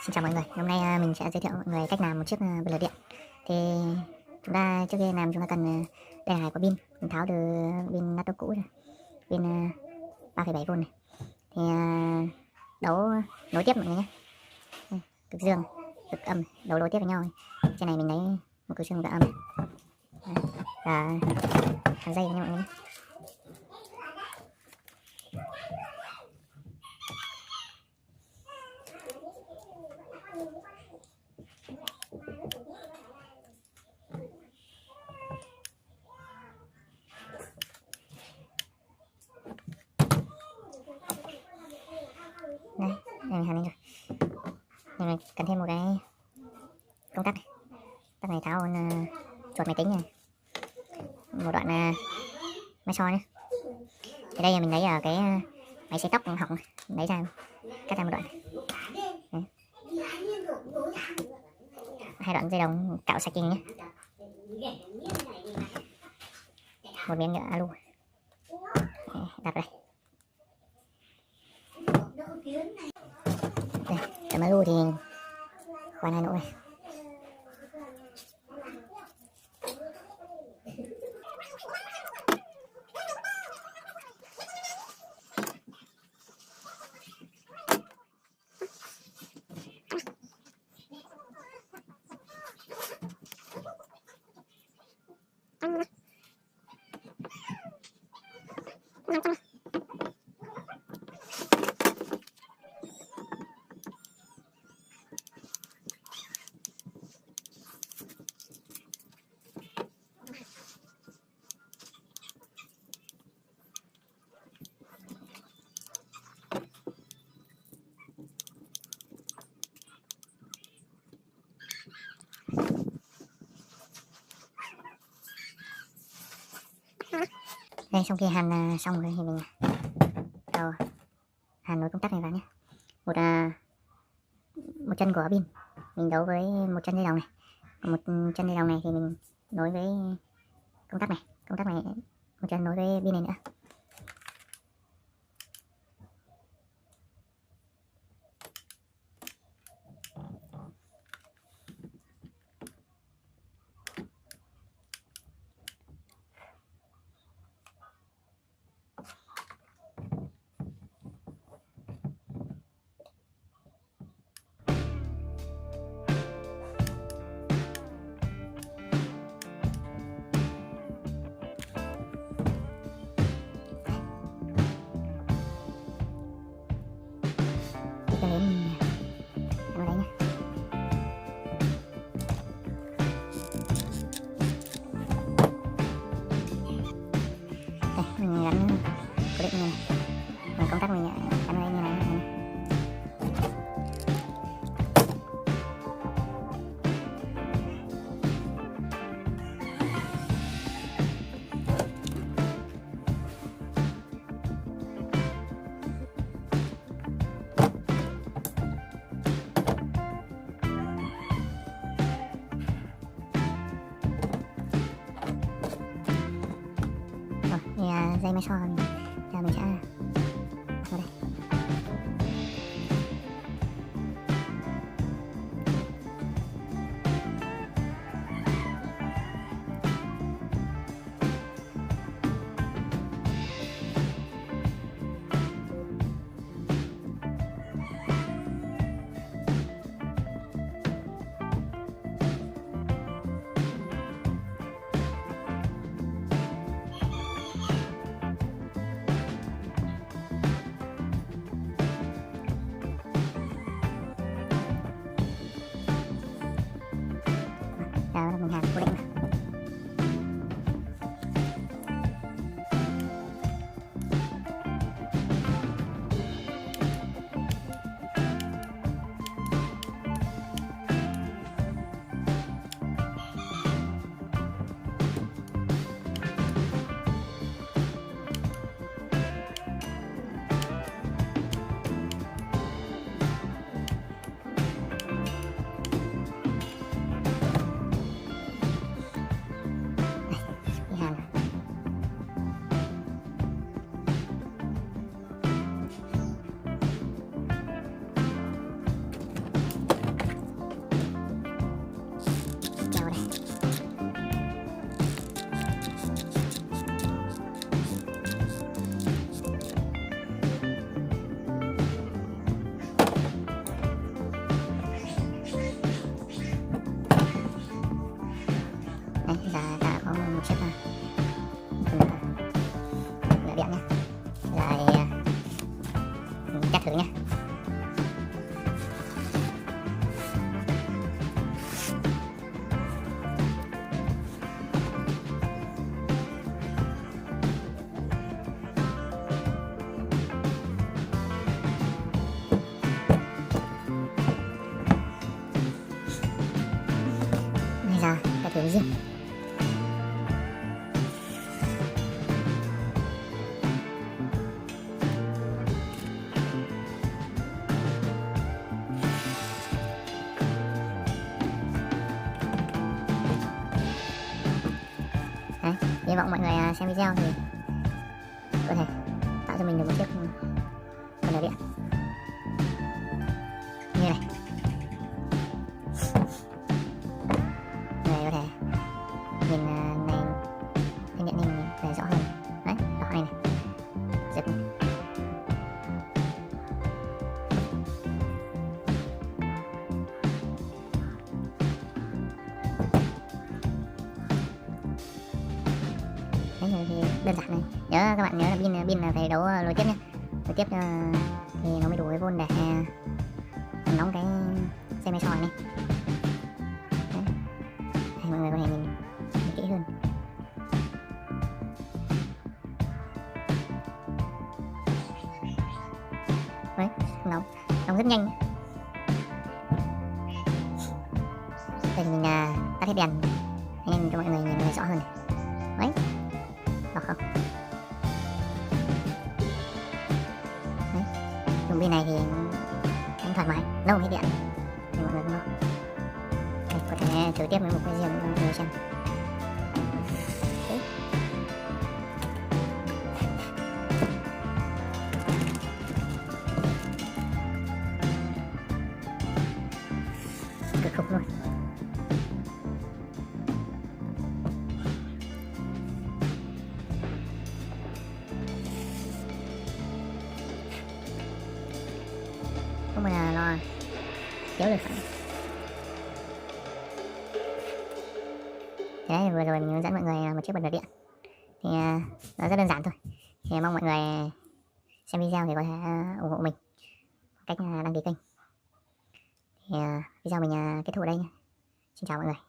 Xin chào mọi người, hôm nay mình sẽ giới thiệu mọi người cách làm một chiếc bật lửa điện. Thì chúng ta trước khi làm chúng ta cần đây là có pin, mình tháo từ pin laptop cũ này, pin 3,7V này. Thì đấu nối tiếp mọi người nhé, cực dương, cực âm đấu nối tiếp với nhau. Trên này mình lấy một cực dương và âm và hàng dây với nhau mọi người nhé. Đây mình hàn lên rồi. Mình cần thêm một cái công tắc này. Tắc này tháo chuột máy tính này, một đoạn máy soi nhé. Thì đây mình lấy ở cái máy sấy tóc hỏng, lấy ra cắt ra một đoạn. Đấy. Hai đoạn dây đồng cạo sạch nhé. Một miếng nhựa alu đặt vào đây. Đây, tấm alu thì khoan 2 lỗ này. Đây, sau khi hàn xong rồi thì mình đầu hàn nối công tắc này vào nhé. Một chân của pin mình đấu với một chân dây đồng này, còn một chân dây đồng này thì mình nối với công tắc này một chân nối với pin này nữa. Cho đến vào đây nhé. Đây, mình gắn cố định như này, và công tắc mình gắn vào đây như này. Thì dây máy soi mình sẽ vào đây. máy riêng. Đấy, hy vọng mọi người xem video thì có thể tạo cho mình được một chiếc bật lửa điện như này. Người có thể nhìn này thanh điện mình để rõ hơn. Đấy, đỏ này này, rực này. Đấy thì đơn giản này. Nhớ các bạn nhớ là pin là phải đấu lối tiếp nhé. Lối tiếp thì nó mới đủ cái vôn để làm nóng cái xe máy soi này. Đấy. Đây, mọi người có thể nhìn kỹ hơn. Đấy, nóng rất nhanh. Đây thì mình tắt hết đèn anh em cho mọi người nhìn rõ hơn này. Đấy, đỏ không? Đấy, dùng pin này thì anh thoải mái, lâu hết điện thì mọi người cũng lo. Đây, có thể thử tiếp với một cái riêng cho mọi người xem. Đấy. Cực khủng luôn. Không bao giờ lo thiếu được phản. Đấy, vừa rồi mình hướng dẫn mọi người một chiếc bật lửa điện thì nó rất đơn giản thôi. Thì mong mọi người xem video thì có thể ủng hộ mình cách đăng ký kênh. Thì video mình kết thúc ở đây nha. Xin chào mọi người.